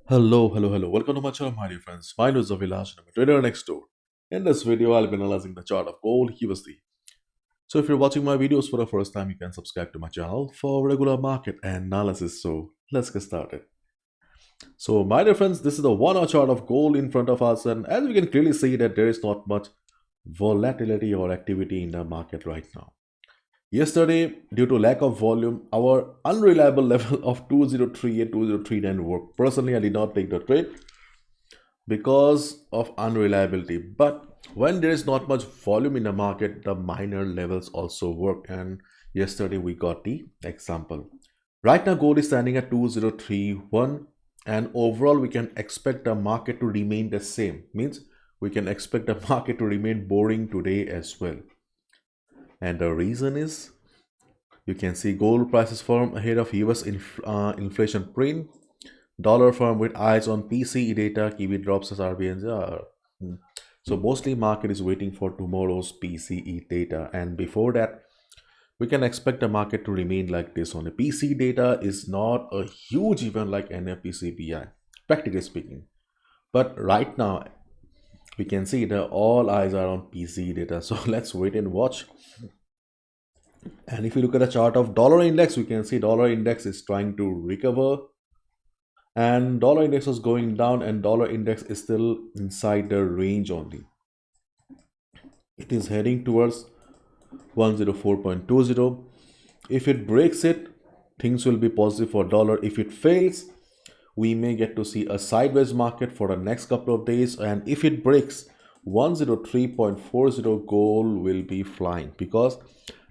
Hello. Welcome to my channel, my dear friends. My name is Avilash and I'm a trader next door. In this video, I'll be analyzing the chart of gold USD. So if you're watching my videos for the first time, you can subscribe to my channel for regular market analysis. So let's get started. So my dear friends, this is the 1 hour chart of gold in front of us, and as we can clearly see that there is not much volatility or activity in the market right now. Yesterday, due to lack of volume, our unreliable level of 2038, 2039 worked. Personally, I did not take the trade because of unreliability. But when there is not much volume in the market, the minor levels also work. And yesterday we got the example. Right now, gold is standing at 2031, and overall, we can expect the market to remain the same. Means we can expect the market to remain boring today as well. And the reason is you can see gold prices firm ahead of US inflation print, dollar firm with eyes on PCE data, Kiwi drops as RBNs are. So mostly market is waiting for tomorrow's PCE data, and before that we can expect the market to remain like this. On the PCE data is not a huge event like NFPCBI, practically speaking. But right now we can see that all eyes are on PCE data. So let's wait and watch. And if you look at the chart of dollar index, we can see dollar index is trying to recover, and dollar index was going down, and dollar index is still inside the range only. It is heading towards 104.20. If it breaks it, things will be positive for dollar. If it fails, we may get to see a sideways market for the next couple of days, and if it breaks 103.40, gold will be flying, because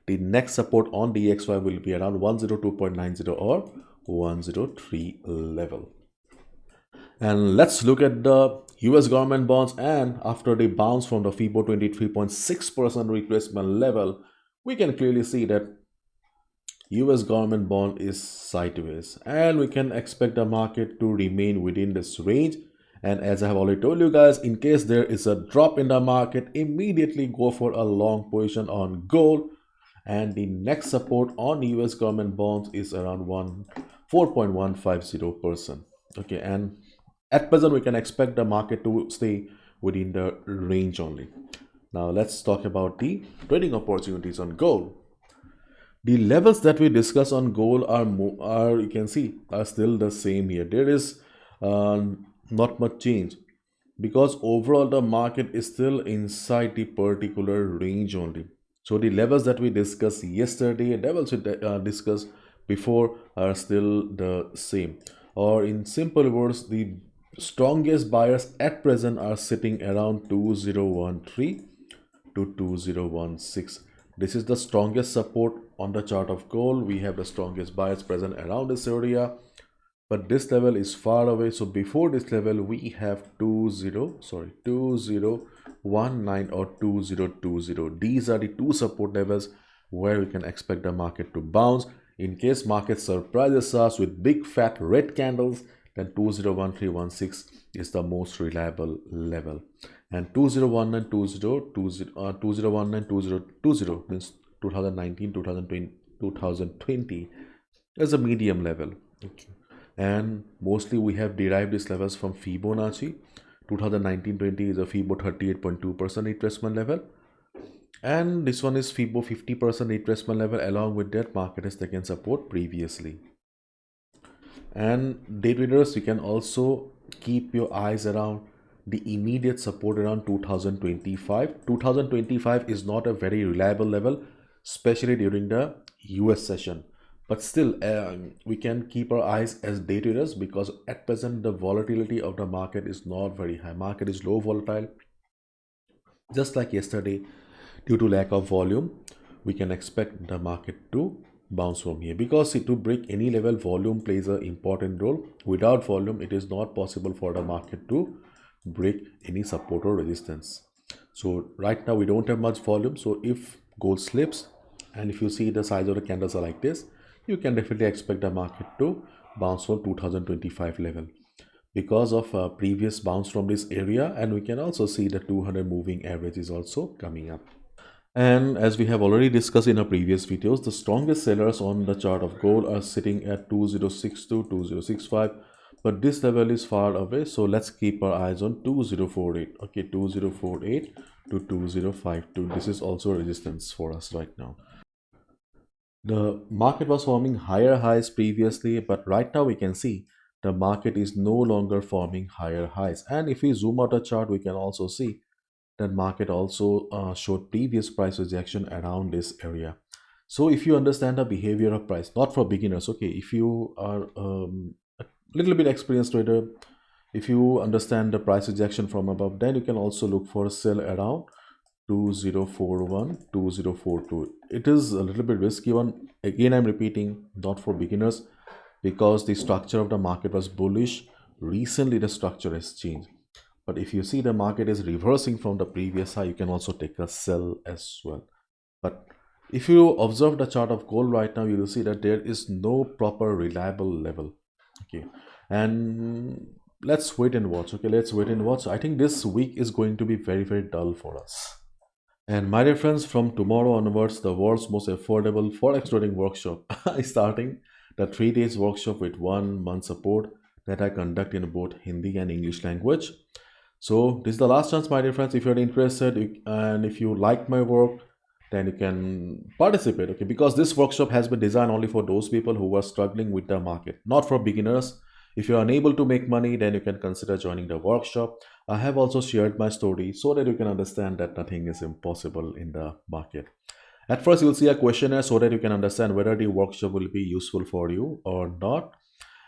the next support on DXY will be around 102.90 or 103 level. And let's look at the US government bonds, and after the bounce from the FIBO 23.6% retracement level, we can clearly see that US government bond is sideways, and we can expect the market to remain within this range. And as I have already told you guys, in case there is a drop in the market, immediately go for a long position on gold, and the next support on US government bonds is around 4.150%. Okay, and at present we can expect the market to stay within the range only. Now let's talk about the trading opportunities on gold. The levels that we discuss on gold are you can see are still the same here. There is not much change, because overall the market is still inside the particular range only. So the levels that we discussed yesterday and levels we discussed before are still the same. Or in simple words, the strongest buyers at present are sitting around 2013 to 2016. This is the strongest support on the chart of gold. We have the strongest buyers present around this area, but this level is far away. So before this level we have 2019 or 2020. These are the two support levels where we can expect the market to bounce. In case market surprises us with big fat red candles, then 201316 is the most reliable level, and 2019 means 2019 2020 is a medium level. Okay. And mostly we have derived these levels from Fibonacci. 2019-20 is a Fibo 38.2% retracement level, and this one is Fibo 50% retracement level. Along with that, market has taken support previously. And day traders, you can also keep your eyes around the immediate support around 2025. 2025 is not a very reliable level, especially during the US session. But still, we can keep our eyes as day traders, because at present the volatility of the market is not very high. Market is low volatile. Just like yesterday, due to lack of volume, we can expect the market to bounce from here, because to break any level, volume plays an important role. Without volume, it is not possible for the market to break any support or resistance. So right now we don't have much volume. So if gold slips, and if you see the size of the candles are like this, you can definitely expect the market to bounce from 2025 level, because of a previous bounce from this area. And we can also see the 200 moving average is also coming up. And as we have already discussed in our previous videos, the strongest sellers on the chart of gold are sitting at 2062, 2065. but this level is far away, so let's keep our eyes on 2048. Okay, 2048 to 2052. This is also resistance for us right now. The market was forming higher highs previously, but right now we can see the market is no longer forming higher highs. And if we zoom out a chart, we can also see that market also showed previous price rejection around this area. So if you understand the behavior of price, not for beginners, okay, if you are a little bit experienced trader, if you understand the price rejection from above, then you can also look for a sell around 2041 2042. It is a little bit risky one. Again, I'm repeating, not for beginners, because the structure of the market was bullish. Recently the structure has changed, but if you see the market is reversing from the previous high, you can also take a sell as well. But if you observe the chart of gold right now, you will see that there is no proper reliable level. Okay, and let's wait and watch. Okay, let's wait and watch. I think this week is going to be very dull for us. And my dear friends, from tomorrow onwards, the world's most affordable Forex trading workshop is starting. The 3 days workshop with 1 month support that I conduct in both Hindi and English language. So this is the last chance, my dear friends. If you're interested and if you like my work, then you can participate. Okay, because this workshop has been designed only for those people who are struggling with the market, not for beginners. If you're unable to make money, then you can consider joining the workshop. I have also shared my story so that you can understand that nothing is impossible in the market. At first, you'll see a questionnaire so that you can understand whether the workshop will be useful for you or not.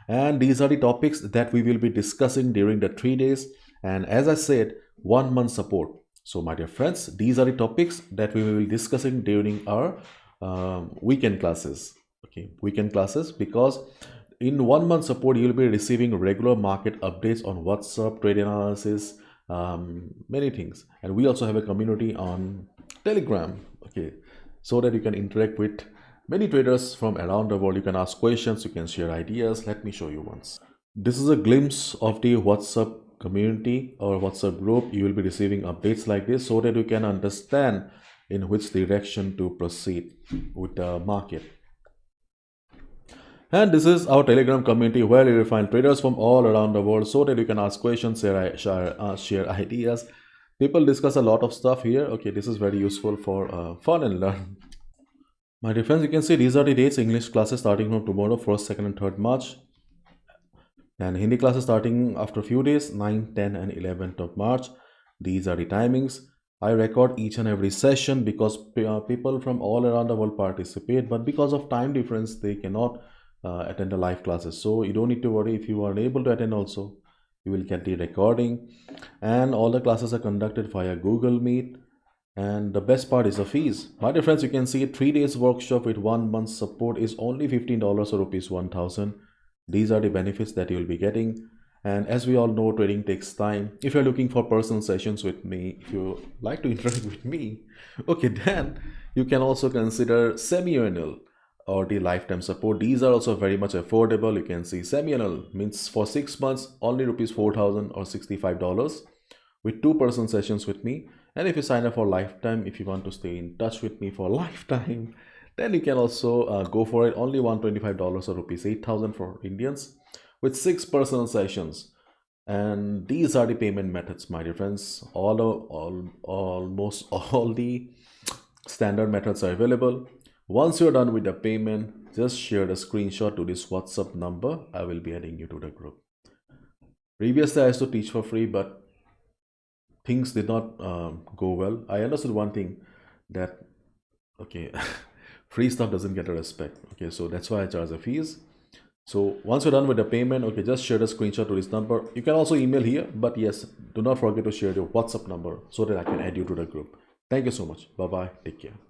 And these are the topics that we will be discussing during the 3 days. And as I said, 1 month support. So, my dear friends, these are the topics that we will be discussing during our weekend classes. Okay, weekend classes, because in 1 month support, you'll be receiving regular market updates on WhatsApp, trade analysis, many things. And we also have a community on Telegram. Okay, so that you can interact with many traders from around the world. You can ask questions, you can share ideas. Let me show you once. This is a glimpse of the WhatsApp community or WhatsApp group. You will be receiving updates like this so that you can understand in which direction to proceed with the market. And this is our Telegram community where you will find traders from all around the world so that you can ask questions, share ideas. People discuss a lot of stuff here. Okay, this is very useful for fun and learn. My dear friends, you can see these are the dates. English classes starting from tomorrow, 1st, 2nd and 3rd March. And Hindi classes starting after a few days, 9, 10 and 11th of March. These are the timings. I record each and every session because people from all around the world participate, but because of time difference, they cannot attend the live classes. So you don't need to worry if you are unable to attend also. You will get the recording, and all the classes are conducted via Google Meet. And the best part is the fees. My dear friends, you can see 3 days workshop with 1 month support is only $15 or rupees 1000. These are the benefits that you will be getting. And as we all know, trading takes time. If you're looking for personal sessions with me, if you like to interact with me, okay, then you can also consider semi-annual or the lifetime support. These are also very much affordable. You can see semi-annual means for 6 months only rupees 4000 or $65 with 2-person sessions with me. And if you sign up for lifetime, if you want to stay in touch with me for lifetime, then you can also go for it, only $125 or rupees 8000 for Indians with 6 personal sessions. And these are the payment methods, my dear friends. Almost all the standard methods are available. Once you're done with the payment, just share the screenshot to this WhatsApp number. I will be adding you to the group. Previously, I used to teach for free, but things did not go well. I understood one thing, that okay, free stuff doesn't get a respect. Okay, so that's why I charge the fees. So once you're done with the payment, okay, just share the screenshot to this number. You can also email here, but yes, do not forget to share your WhatsApp number so that I can add you to the group. Thank you so much. Bye bye. Take care.